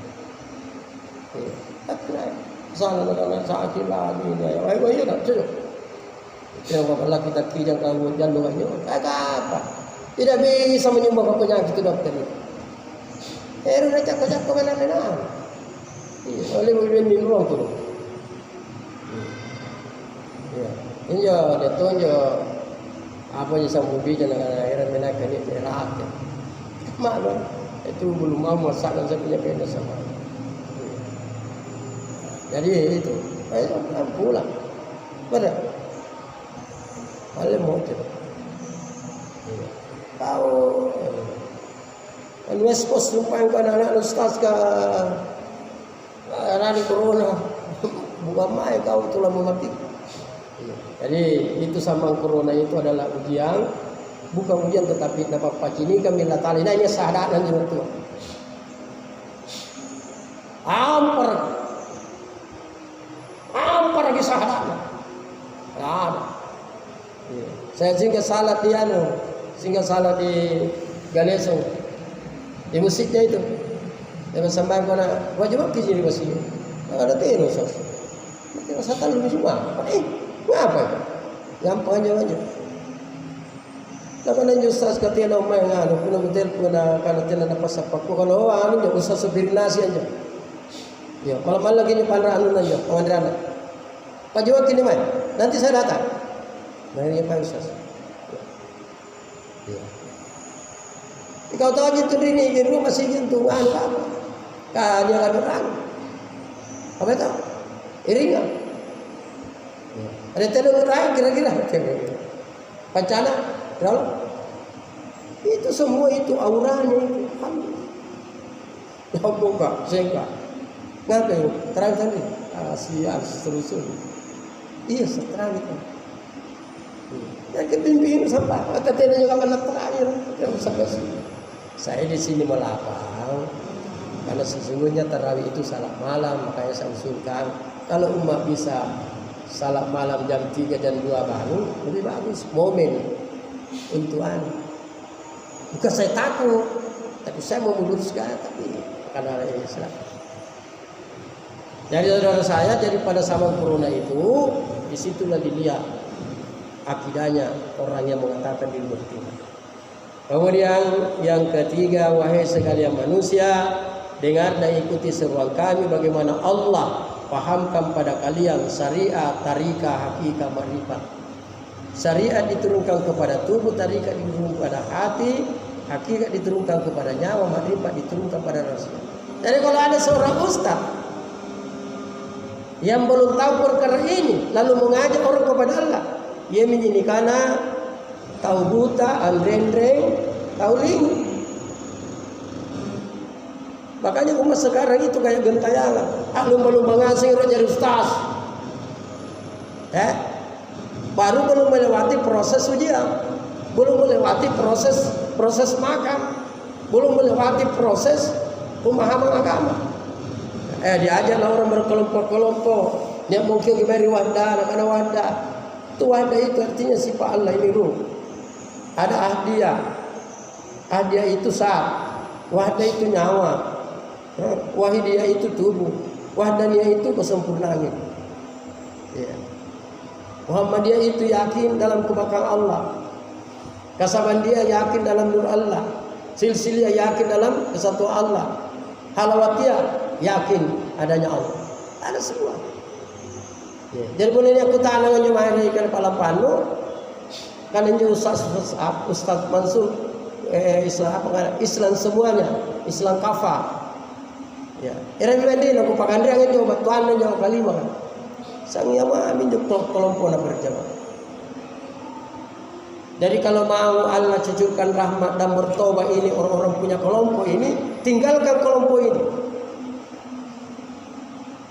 Speaker 1: Sana nak sakit lagi ni. Ay nak cuci. Tengok Allah kita kijang kamu jangan lupa. Apa? Tidak bisa menyembuhkan penyakit itu dokter itu. Nak cakap mana? Iya, oleh begini ruang tu. Ya, ini dia tunjuk apa yang sama bicara dengan akhirat menaikkan ini rahat. Maklum itu belum mau masak dan saya punya benda sama. Jadi itu, ayo pulang. Benar. Paling mau coba. Tahu. Kan wes pos sumpah kan anak ustaz ka rani corona. Bukan main kau tulah mati. Jadi itu sama corona itu adalah ujian, bukan ujian tetapi dapat pacini kami latali. Nah ini syahadat dan juga Tuhan. Ampar lagi syahadat. Ada. Saya singgah salat di singgah salat di Ganesong, di masjidnya itu. Dia sampai mana wajib apa sih di masjid? Ada terus. Mungkin saya tahu semua. Apa itu? Gampang aja. Lakan ang Ustaz katanya na umay nga, puno hotel po na kanatin na napasapak ko. Kalau ano niya, Ustaz sa Birinasi niya. Ya, malam lagi niyo panraan na niyo, pangandrana. Pajuwag kini man, nanti saya datang. Mayroon niya pa Ustaz. Ya. Ikaw tahu aja itu rini, di rumah masih gitu, ano apa? Kanya ka dorang. Apa itu? Iringan. Ada telur lain kira-kira. Pancana, berapa? Itu semua itu auranya itu. Ya enggak, saya enggak. Ngapain? Terang tadi. Asia seterusnya. Iya, seterang itu. Yang kepimpin sampai katanya juga kena terakhir. Saya di sini melapang karena sesungguhnya tarawih itu salat malam, makanya saya usulkan kalau umat bisa salat malam jam 3 dan 2 baru lebih bagus momen untuk bukan saya takut tapi saya mau meluruskan tapi karena ada Islam. Jadi saudara saya jadi pada zaman corona itu disitulah dilihat akidahnya orang yang mengatakan di luar Tuhan. Kemudian yang ketiga, wahai sekalian manusia, dengar dan ikuti seruan kami bagaimana Allah pahamkan pada kalian syariat, tarikah, hakikat, makrifat. Syariat diturunkan kepada tubuh, tarikah diturunkan kepada hati, hakikat diturunkan kepada nyawa, makrifat diturunkan pada rasa. Jadi kalau ada seorang ustaz yang belum tahu perkara ini lalu mengajak orang kepada Allah, dia menyinikana tahu buta, andreng, tahu lingu. Makanya umat sekarang itu kayak gentayangan. Belum mengasih jadi ustaz. Baru belum melewati proses ujian, belum melewati proses makam, belum melewati proses pemahaman agama. Diajarlah orang berkelompok-kelompok. Dia mungkin kembali wanda, karena wanda. Itu wanda itu artinya sifat Allah ini ruh. Ada ahdiah. Ahdiah itu saat. Wahda itu nyawa. Wahidiyah itu tubuh. Wahdaniyah itu kesempurnaan. Ya. Muhammadiyah itu yakin dalam kebaikan Allah. Kasabandiyah yakin dalam nur Allah. Silsiliyah yakin dalam kesatuan Allah. Halawatiyah yakin adanya Allah. Ada semua. Ya. Jadi bolehnya aku tangan nyumari kan palapano. Kan Ustaz Mansur Islam semuanya, Islam kafah. Ya, era bilang aku pakai dia yang jawab tuan yang jawab kalima kan. Sang yang amin jawab kelompok nak berjamaah. Jadi kalau mau Allah cucurkan rahmat dan bertobat ini orang-orang punya kelompok ini, tinggalkan kelompok ini.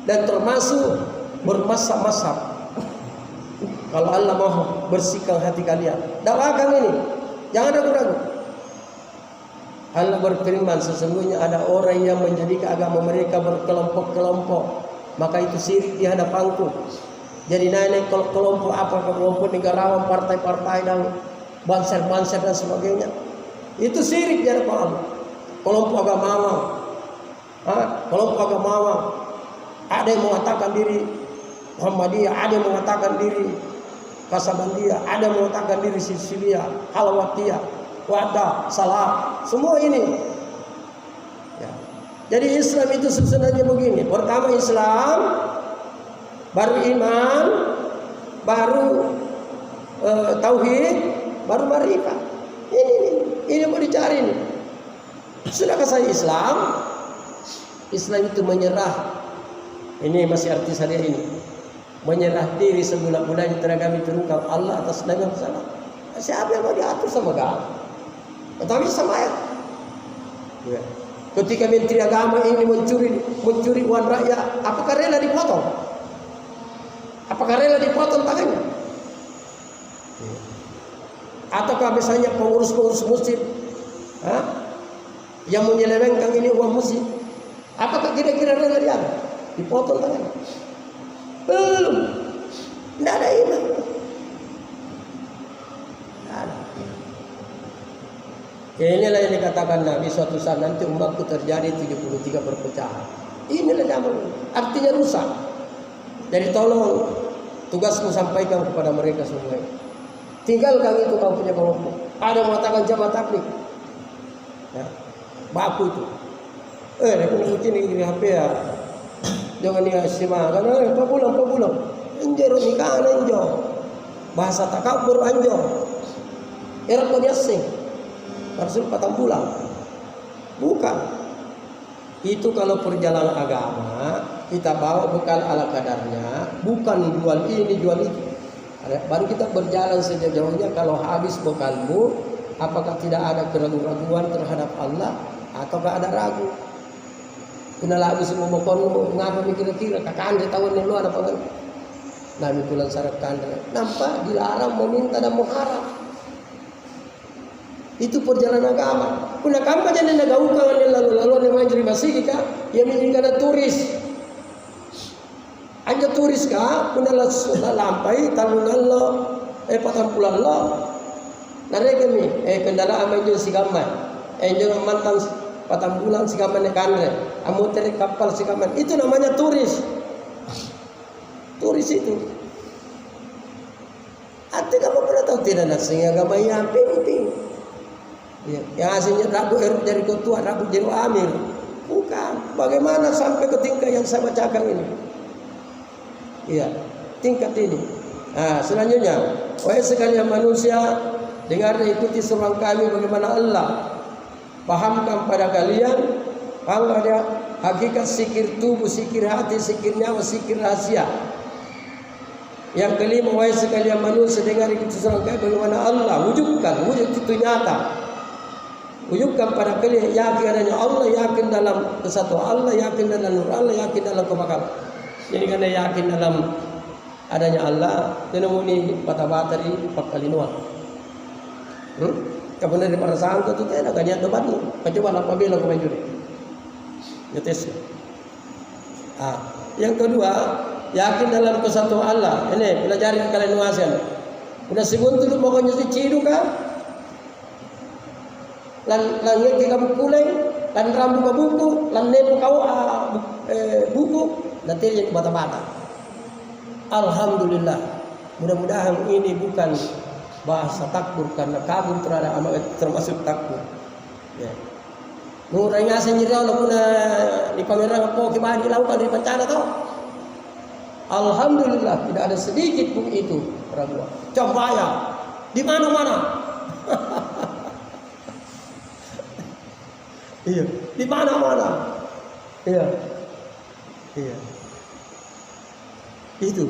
Speaker 1: Dan termasuk bermasab-masab. Kalau Allah mau bersihkan hati kalian, dakwakan ini, jangan ragu-ragu. Allah berfirman, sesungguhnya ada orang yang menjadikan agama mereka berkelompok-kelompok, maka itu syirik di hadapanku. Jadi naik kelompok apa, kelompok negarawan, partai-partai dan banser-banser dan sebagainya, itu syirik di hadapan Allah. Kelompok agamawan, kelompok agamawan, ada yang mengatakan diri Muhammadiyah, ada yang mengatakan diri Kasabandiyah, ada yang mengatakan diri Silsiliyah, Halawatiyah, Wada, Salah, semua ini. Ya. Jadi Islam itu susunannya begini. Pertama Islam, baru iman, baru tauhid, baru makrifat. Ini mau dicari nih. Sudahkah saya Islam? Islam itu menyerah Ini masih arti syariah ini. Menyerah diri sebulan-bulan teragami terungkap Allah atas Nabi Muhammad. Siapa yang mau diatur sama agama? Tapi sama ya. Ya. Ketika Menteri Agama ini mencuri uang rakyat, apakah rela dipotong? Apakah rela dipotong tangannya? Ataukah misalnya pengurus-pengurus muslim yang menyelewengkan ini uang muslim, apakah kira-kira rela dia dipotong tangannya? Belum. Tidak ada iman. Inilah yang dikatakan Nabi, suatu saat nanti umatku terjadi 33 perpecahan. Inilah zaman. Artinya rusak. Jadi tolong tugasmu sampaikan kepada mereka semua. Tinggalkan itu kau punya kelompok. Ada yang mengatakan jamaah tabligh. Ya. Baku itu. Dia punya ini di HP ya. Jangan dia simak. Karena apa pulang. Anjir nikah anjir. Bahasa takabur anjir. Era kau asing. Rasul 4 bulan. Bukan. Itu kalau perjalanan agama kita bawa bekal ala kadarnya, bukan jual ini jual itu. Baru kita berjalan sejauh-jauhnya. Kalau habis bekalmu, apakah tidak ada keraguan-keraguan terhadap Allah ataukah ada ragu? Kena habis semua bekalmu, ngapa mikir-kira kakak tahun yang lu ada apa? Nabi tulan syarat kandang. Nampak dilarang meminta dan mengharap. Itu perjalanan agama. Kuna kamu jangan nagaukan lalu yang manjuri masih kita yang menjadi turis. Anja turis ka, kuna lampai talungan lo, patampulan lo. Narega mi, kendaraan manjuri sigaman. Jangan mantan patampulan sigaman kanre. Amu terik kapal sigaman. Itu namanya turis. Turis itu. Arti kamu pernah tahu tidak nasi agama yang penting. Ya, yang hasilnya rabu dari ketua, rabu jadi amir. Bukan. Bagaimana sampai ke tingkat yang saya bacakan ini? Iya, tingkat ini. Nah, selanjutnya, wahai sekalian manusia, dengar dan ikuti seruan kami bagaimana Allah pahamkan pada kalian bahwa ada hakikat sikir tubuh, sikir hati, sikir nyawa, sikir rahasia. Yang kelima, wahai sekalian manusia, dengar ikuti seruan kami bagaimana Allah wujudkan, wujud itu nyata. Wujudkan pada kalian yakin adanya Allah, yakin dalam kesatuan Allah, yakin dalam nur Allah, yakin dalam kebakaran. Jadi karena yakin dalam adanya Allah, ini bata-bata di pakalinuan. Kemudian di perasaan itu tidak ada niat debat lu. Kecuali apabila kau menjuri. Ngetes. Yang kedua, yakin dalam kesatuan Allah. Ini pelajari kalian nuasan. Udah seguntu lu pokoknya si cidu kan? Lan kamu kuleng, lan rambu buku, lan nepo kau buku, nanti yang bata-bata. Alhamdulillah. Mudah-mudahan ini bukan bahasa takbur karena kabur terhadap amal termasuk takbur. Ya. Nuranya sendiri Allah pun di pameran apa kemarin dilakukan di bencana tau. Alhamdulillah tidak ada sedikit pun itu keraguan. Coba ya di mana-mana. Iya, di mana-mana. Iya. Itu.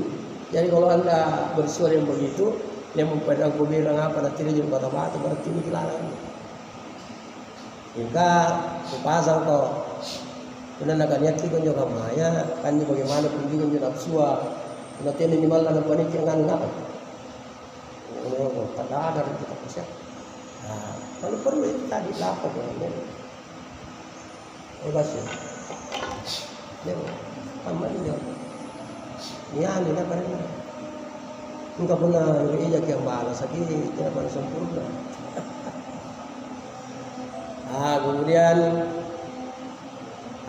Speaker 1: Jadi kalau Anda bersuara yang begitu, yang mempadang aku bilang apa nanti dia jadi bata-bata berarti ini dilarang. Jika kupasang kau, kena nak niat kita juga maya, kan ni bagaimana pun juga juga nafsua. Nanti ini malah nak panik yang apa? Oh, tak ada kita pasal. Nah, kalau perlu itu tadi lapor dengan bebas ya. Dia tambah dia. Ini nak karena enggak pernah ijak yang balas lagi tidak pernah sempurna. Kemudian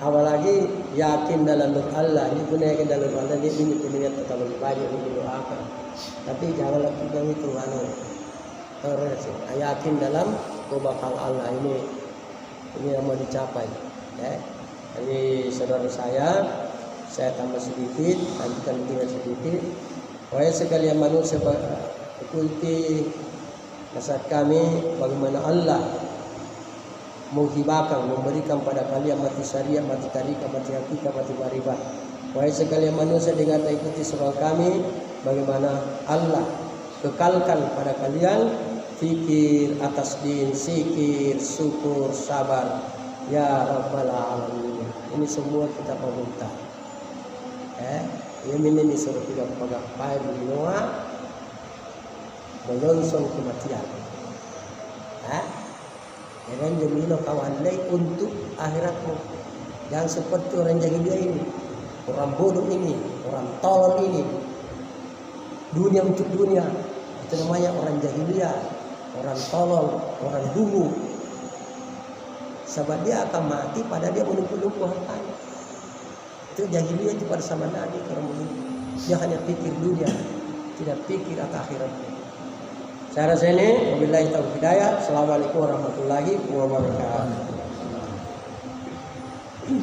Speaker 1: apalagi yakin dalam nur Allah. Ini pun yakin dalam nur Allah. Ini punya tetap lebih banyak untuk doakan. Tapi janganlah kita itu yakin dalam kebakal Allah ini yang mau dicapai. Ya. Ini saudara saya tambah sedikit, lanjutkan tinggal sedikit. Wahai sekalian manusia, ikuti nasihat kami bagaimana Allah menghibahkan, memberikan pada kalian mati syariah, mati tariqah, mati hakikah, mati marifat. Wahai sekalian manusia, dengar dan ikuti seruan kami, bagaimana Allah kekalkan pada kalian fikir atas din, zikir, syukur, sabar, ya Rabbal Alamin. Ini semua kita meminta. Ini disuruh tidak pagapai benua melonsong kematian. Jangan jemino kawan lay untuk akhiratmu. Jangan seperti orang jahiliyah ini, orang bodoh ini, orang tolol ini. Dunia untuk dunia, itu namanya orang jahiliyah, orang tolol, orang dungu. Sebab dia akan mati pada dia menumpuk-numpuk hartanya. Itu jahiliyah itu pada zaman Nabi, orang begitu. Dia hanya pikir dunia, tidak pikir akan akhiratnya. Saya rasa ini, wabillahi taufiq hidayah. Assalamualaikum warahmatullahi wabarakatuh.